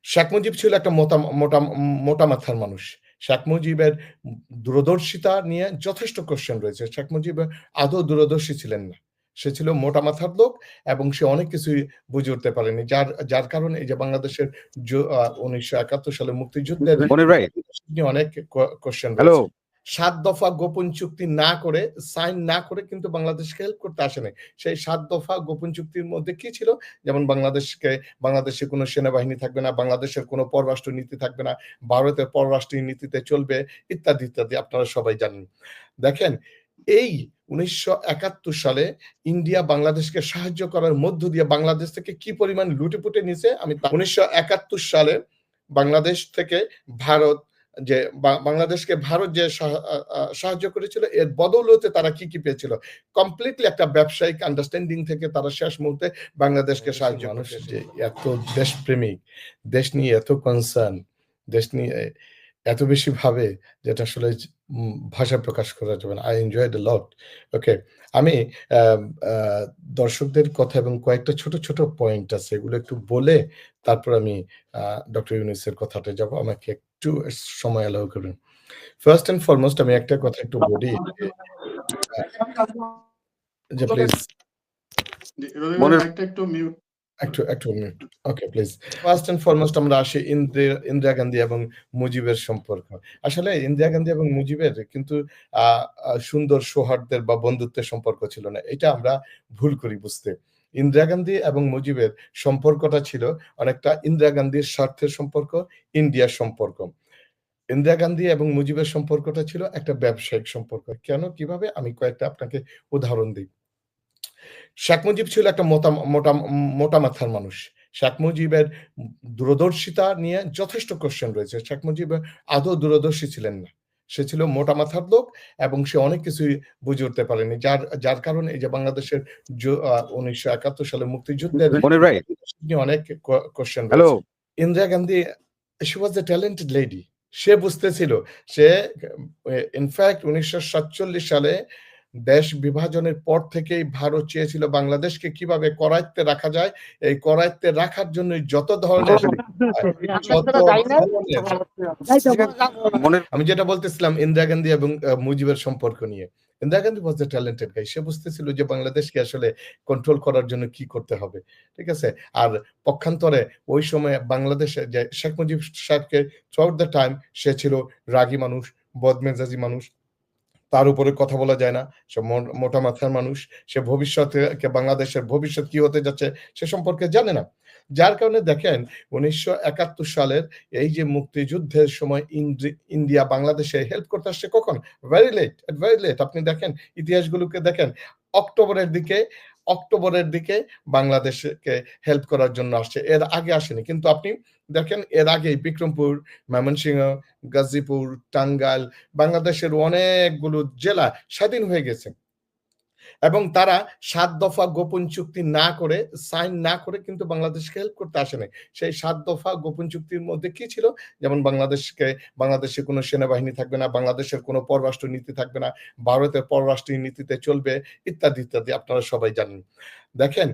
শেখ মুজিব ছিল একটা মোটা মাথার মানুষ। শেখ মুজিবের দূরদর্শিতা নিয়ে যথেষ্ট কোয়েশ্চেন রয়েছে। শেখ মুজিব আদৌ দূরদর্শী ছিলেন না। সে ছিল মোটা মাথার লোক এবং সে অনেক কিছুই বুঝে উঠতে পারেনি। যার কারণে এই যে বাংলাদেশের ১৯৭১ সালে মুক্তিযুদ্ধের নিয়ে অনেক কোয়েশ্চেন রয়েছে। ৭ দফা গোপন চুক্তি না করে, সাইন না করে কিন্তু বাংলাদেশকে হেল্প করতে আসেনি। সেই ৭ দফা গোপন চুক্তির মধ্যে কি ছিল? যেমন বাংলাদেশে কোনো সেনাবাহিনী থাকবে না, বাংলাদেশের কোনো পররাষ্ট্র নীতি থাকবে না, ভারতের পররাষ্ট্র নীতিতে চলবে, ইত্যাদি ইত্যাদি আপনারা সবাই জানেন। দেখেন, এই ১৯৭১ সালে ইন্ডিয়া বাংলাদেশকে সাহায্য করার মধ্য দিয়ে বাংলাদেশ থেকে কি পরিমাণ লুটেপুটে নিছে আমি ১৯৭১ সালে বাংলাদেশ থেকে বাংলাদেশকে ভারত যে সাহায্য করেছিল, এর বদৌলতে তারা কি পেয়েছিল? কমপ্লিটলি একটা ব্যবসায়িক আন্ডারস্ট্যান্ডিং থেকে তারা শেষ মুহূর্তে বাংলাদেশকে সাহায্য করেছে। যে এত দেশপ্রেমিক, দেশ নিয়ে এত কনসার্ন, দেশ নিয়ে এত বেশি ভাবে, যেটা আসলে ভাষায় প্রকাশ করা যাবে না। আই এনজয়েড এ লট। ওকে, আমি দর্শকদের কথা এবং কয়েকটা ছোট ছোট পয়েন্ট আছে, এগুলো একটু বলে তারপর আমি ডক্টর ইউনূসের কথাটা যাব। আমাকে একটু সময় অ্যালাউ করবেন। ফার্স্ট এন্ড ফরমোস্ট আমি একটা কথা একটু বলি যে প্লিজ একটু মিউট, একটু mute. Okay please. First and foremost আমরা আসি ইন্দিরা গান্ধী এবং মুজিবের সম্পর্ক। আসলে ইন্দিরা গান্ধী এবং মুজিবের কিন্তু সুন্দর সৌহার্দ্যের বা বন্ধুত্বের সম্পর্ক ছিল না। এটা আমরা ভুল করি বুঝতে। ইন্দিরা গান্ধী এবং মুজিবের সম্পর্কটা ছিল অনেকটা ইন্দিরা গান্ধীর স্বার্থের সম্পর্ক, ইন্ডিয়ার সম্পর্ক। ইন্দিরা গান্ধী এবং মুজিবের সম্পর্কটা ছিল একটা ব্যবসায়িক সম্পর্ক। কেন, কিভাবে? আমি কয়েকটা আপনাকে উদাহরণ দিই। শেখ মুজিব ছিল একটা মোটা মাথার মানুষ। শেখ মুজিবের দূরদর্শিতা নিয়ে যথেষ্ট কোয়েশ্চেন রয়েছে। শেখ মুজিব আদৌ দূরদর্শী ছিলেন না। সে ছিল মোটা মাথার লোক এবং সে অনেক কিছুই বুঝে উঠতে পারেনি। যার কারণে এই যে বাংলাদেশের ১৯৭১ সালে মুক্তিযুদ্ধের নিয়ে অনেক কোয়েশ্চেন রয়েছে। Indira Gandhi, she was a talented lady. সে বুঝতেছিল, সে ইনফ্যাক্ট ১৯৪৭ সালে দেশ বিভাজনের পর থেকেই ভারত চেয়েছিল বাংলাদেশকে কিভাবে করায়ত্তে রাখা যায়। এই করায়ত্তে রাখার জন্য যত ধরনের আমি যেটা বলতেছিলাম ইন্দিরা গান্ধী এবং মুজিবের সম্পর্ক নিয়ে। ইন্দিরা গান্ধী ওয়াজ এ ট্যালেন্টেড গাই। সে বুঝতেছিল যে বাংলাদেশকে আসলে কন্ট্রোল করার জন্য কি করতে হবে। ঠিক আছে? আর পক্ষান্তরে ওই সময় বাংলাদেশে যে শেখ মুজিব সাহেবকে থ্রুআউট দ্য টাইম সে ছিল রাগী মানুষ, বদমেজাজি মানুষ। তার উপরে কথা বলা যায় না। সে মোটা মাথার মানুষ। সে বাংলাদেশের ভবিষ্যৎ কি হতে যাচ্ছে সে সম্পর্কে জানে না। যার কারণে দেখেন ১৯৭১ সালের এই যে মুক্তিযুদ্ধের সময় ইন্ডিয়া বাংলাদেশে হেল্প করতে আসছে কখন? Very late. আপনি দেখেন ইতিহাসগুলোকে দেখেন, অক্টোবরের দিকে বাংলাদেশকে হেল্প করার জন্য আসছে। এর আগে আসেনি। কিন্তু আপনি দেখেন এর আগেই বিক্রমপুর, ময়মনসিংহ, গাজীপুর, টাঙ্গাইল, বাংলাদেশের অনেকগুলো জেলা স্বাধীন হয়ে গেছে এবং তারা ৭ দফা গোপন চুক্তি না করে, সাইন না করে কিন্তু বাংলাদেশকে হেল্প করতে আসেনি। সেই ৭ দফা গোপন চুক্তির মধ্যে কি ছিল? যেমন বাংলাদেশে কোনো সেনাবাহিনী থাকবে না, বাংলাদেশের কোনো পররাষ্ট্র নীতি থাকবে না, ভারতের পররাষ্ট্র নীতিতে চলবে, ইত্যাদি ইত্যাদি আপনারা সবাই জানেন। দেখেন,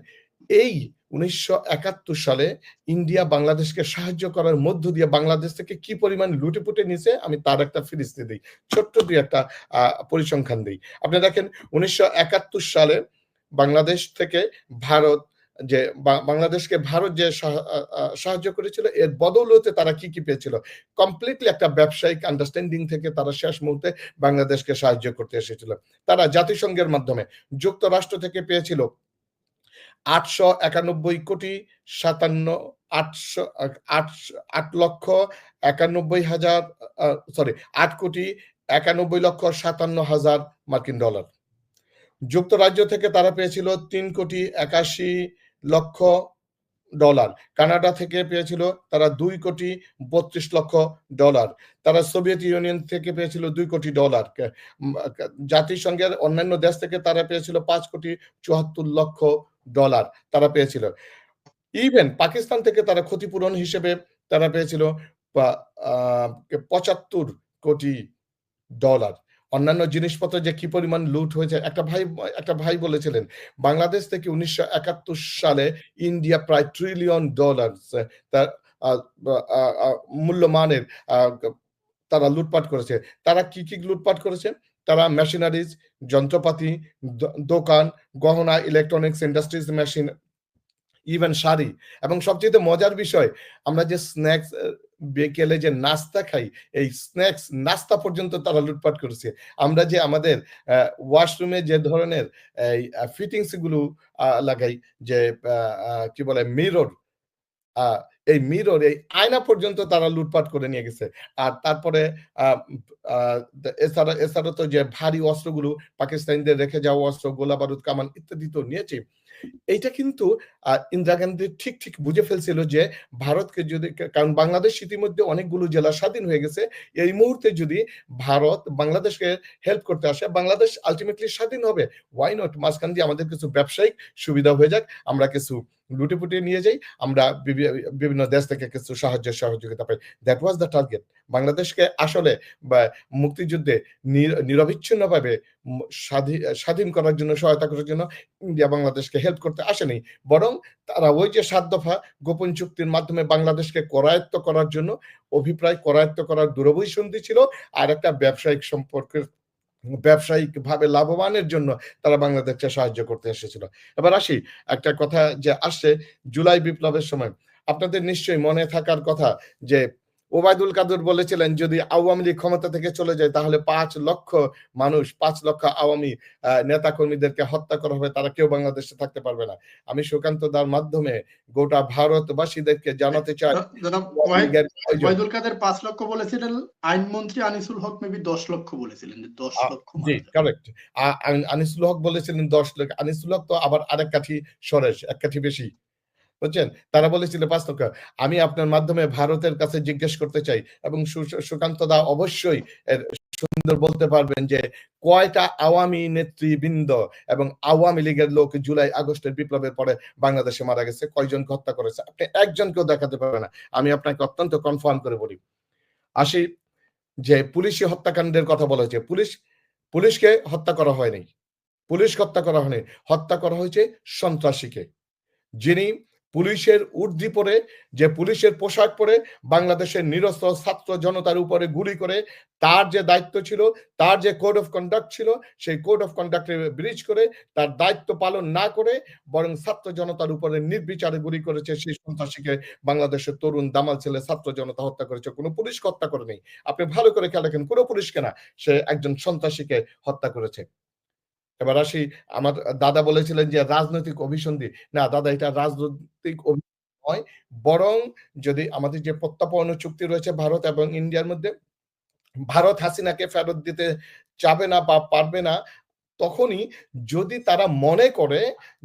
এই ১৯৭১ সালে ইন্ডিয়া বাংলাদেশকে সাহায্য করার মধ্য দিয়ে বাংলাদেশ থেকে কি পরিমাণ লুটেপুটে নিছে আমি তার একটা ফিরিস্তি দিই। ছোট্ট দুই একটা পরিসংখ্যান দিই। আপনি দেখেন ১৯৭১ সালে বাংলাদেশ থেকে বাংলাদেশকে ভারত যে সাহায্য করেছিল, এর বদৌলতে তারা কি পেয়েছিল? কমপ্লিটলি একটা ব্যবসায়িক আন্ডারস্ট্যান্ডিং থেকে তারা শেষ মুহূর্তে বাংলাদেশকে সাহায্য করতে এসেছিল। তারা জাতিসংঘের মাধ্যমে যুক্তরাষ্ট্র থেকে পেয়েছিল ৮,৯১,৯৭,০০০ মার্কিন ডলার। যুক্তরাজ্য থেকে তারা পেয়েছিল ৩,৮১,০০,০০০ ডলার। কানাডা থেকে পেয়েছিল তারা ২,৩২,০০,০০০ ডলার। তারা সোভিয়েত ইউনিয়ন থেকে পেয়েছিল ২ কোটি ডলার। জাতিসংঘের অন্যান্য দেশ থেকে তারা পেয়েছিল ৫,৭৪,০০,০০০ ডলার তারা পেয়েছিল। ইভেন পাকিস্তান থেকে তারা ক্ষতিপূরণ হিসেবে তারা পেয়েছিল ৭৫ কোটি ডলার। অন্যান্য জিনিসপত্র যে কি পরিমাণ লুট হয়েছে, একটা ভাই বলেছিলেন বাংলাদেশ থেকে ১৯৭১ সালে ইন্ডিয়া প্রায় $1 ট্রিলিয়ন আ বা আ আ মূল্যমানের আ তারা লুটপাট করেছে। তারা কি লুটপাট করেছে? তারা মেশিনারিজ, যন্ত্রপাতি, দ দোকান, গহনা, electronics, industries, machine, even sari, এবং সবচাইতে মজার বিষয়, আমরা যে স্ন্যাকস বিকেলে যে নাস্তা খাই, এই স্ন্যাকস নাস্তা পর্যন্ত তারা লুটপাট করেছে। আমরা যে আমাদের আ ওয়াশরুমে যে ধরনের এই ফিটিংস গুলো লাগাই, যে আ আ কি বলে মিরর, আ এই মিরর, এই আয়না পর্যন্ত তারা লুটপাট করে নিয়ে গেছে। আর তারপরে আ আ এছাড়া তো যে ভারী অস্ত্রগুলো, পাকিস্তানিদের রেখে যাওয়া অস্ত্র, গোলাবারুদ, কামান ইত্যাদি তো নিয়েছে। এইটা কিন্তু ইন্দিরা গান্ধী ঠিক বুঝে ফেলছিল যে ভারতকে যদি, কারণ বাংলাদেশ ইতিমধ্যে অনেকগুলো জেলা স্বাধীন হয়ে গেছে। এই মুহূর্তে যদি ভারত বাংলাদেশকে হেল্প করতে আসে, বাংলাদেশ আল্টিমেটলি স্বাধীন হবে। Why not? মাঝখান দিয়ে আমাদের কিছু ব্যবসায়িক সুবিধা হয়ে যাক। আমরা কিছু লুটে-পুটে নিয়ে যাই। আমরা বিভিন্ন দেশ থেকে কিছু সহযোগিতা পাই। That was the target. বাংলাদেশকে আসলে বা মুক্তিযুদ্ধে নিরবিচ্ছিন্নভাবে ম স্বাধীন করার জন্য, সহায়তা করার জন্য ইন্ডিয়া বাংলাদেশকে হেল্প করতে আসেনি। বরং তারা ওই যে ৭ দফা গোপন চুক্তির মাধ্যমে বাংলাদেশকে করায়ত্ত করার জন্য, অভিপ্রায় করায়ত্ত করার দূরভিসন্ধি ছিল। আর একটা ব্যবসায়িক সম্পর্কের, ব্যবসায়িকভাবে লাভবানের জন্য তারা বাংলাদেশকে সাহায্য করতে এসেছিল। এবার আসি, একটা কথা যে আসছে জুলাই বিপ্লবের সময়, আপনাদের নিশ্চয়ই মনে থাকার কথা যে ওবায়দুল কাদের বলেছিলেন যদি আওয়ামী লীগ ক্ষমতা থেকে চলে যায় তাহলে ৫ লক্ষ মানুষ, ৫ লক্ষ আওয়ামী নেতাকর্মীদেরকে হত্যা করা হবে, তারা কেউ বাংলাদেশে থাকতে পারবে না। আমি সুকান্ত দার মাধ্যমে গোটা ভারতবাসীদেরকে জানাতে চাই, জনাব আওয়ামী লীগের প্রয়োজন। ওবায়দুল কাদের ৫ লক্ষ বলেছিলেন, আইনমন্ত্রী আনিসুল হক মেবি ১০ লক্ষ বলেছিলেন, যে ১০ আ লক্ষ জি, মাত্র। কারেক্ট। আনিসুল হক বলেছিলেন ১০ লাখ। আনিসুল হক তো আবার আরেক কাঠি সরেস, এক কাঠি বেশি। বুঝছেন? তারা বলেছিল ৫ লক্ষ। আমি আপনার মাধ্যমে ভারতের কাছে জিজ্ঞেস করতে চাই, এবং সুকান্ত দা অবশ্যই এর সুন্দর বলতে পারবেন যে কয়টা আওয়ামী নেতৃবৃন্দ এবং আওয়ামী লীগের লোক জুলাই আগস্টের বিপ্লবের পরে বাংলাদেশে মারা গেছে, কয়জনকে হত্যা করেছে? আপনি একজনকেও দেখাতে পারবেন না। আমি আপনাকে অত্যন্ত কনফার্ম করে বলি। আসি যে পুলিশি হত্যাকাণ্ডের কথা বলা হয়েছে। পুলিশকে হত্যা করা হয়নি। পুলিশকে হত্যা করা হয়নি। হত্যা করা হয়েছে সন্ত্রাসীকে। যিনি পুলিশের উর্দি পরে, যে পুলিশের পোশাক পরে বাংলাদেশের নিরস্ত্র ছাত্র জনতার উপরে গুলি করে, তার যে দায়িত্ব ছিল, তার যে কোড অফ কন্ডাক্ট ছিল, সেই কোড অফ কন্ডাক্ট এ ব্রিচ করে, তার দায়িত্ব পালন না করে, বরং ছাত্র জনতার উপরে নির্বিচারে গুলি করেছে, সেই সন্ত্রাসীকে বাংলাদেশের তরুণ দামাল ছেলে ছাত্র জনতা হত্যা করেছে। কোন পুলিশকে হত্যা করেনি। আপনি ভালো করে খেয়াল রাখেন, কোন পুলিশকে না। সে একজন সন্ত্রাসীকে হত্যা করেছে। এবার আসি, আমার দাদা বলেছিলেন যে রাজনৈতিক অভিসন্ধি। না দাদা, এটা রাজনৈতিক নয়। বরং যদি আমাদের যে প্রত্যর্পণ চুক্তি রয়েছে ভারত এবং ইন্ডিয়ার মধ্যে, ভারত হাসিনাকে ফেরত দিতে চাবে না বা পারবে না তখনই যদি তারা মনে করে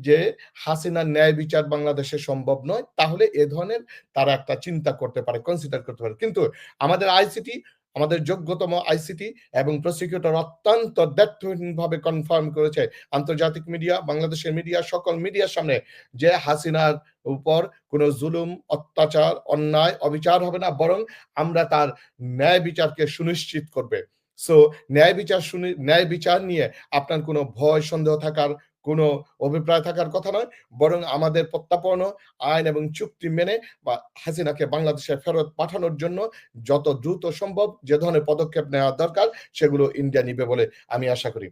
যে হাসিনার ন্যায় বিচার বাংলাদেশে সম্ভব নয়, তাহলে এ ধরনের তারা একটা চিন্তা করতে পারে, কনসিডার করতে পারে। কিন্তু আমাদের আইসিটি, আমাদের যোগ্যতম আইসিটি এবং প্রসিকিউটর অত্যন্ত দ্ব্যর্থহীনভাবে কনফার্ম করেছে, আন্তর্জাতিক মিডিয়া, বাংলাদেশের মিডিয়া, সকল মিডিয়ার সামনে, যে হাসিনার উপর কোন জুলুম, অত্যাচার, অন্যায়, অবিচার হবে না, বরং আমরা তার ন্যায় বিচারকে সুনিশ্চিত করবে। সো ন্যায় বিচার নিয়ে আপনার কোনো ভয় সন্দেহ থাকার, কোনো অভিপ্রায় থাকার কথা নয়। বরং আমাদের প্রত্যাপন, আইন এবং চুক্তি মেনে বা হাসিনাকে বাংলাদেশে ফেরত পাঠানোর জন্য যত দ্রুত সম্ভব যে ধরনের পদক্ষেপ নেওয়া দরকার সেগুলো ইন্ডিয়া নিবে বলে আমি আশা করি।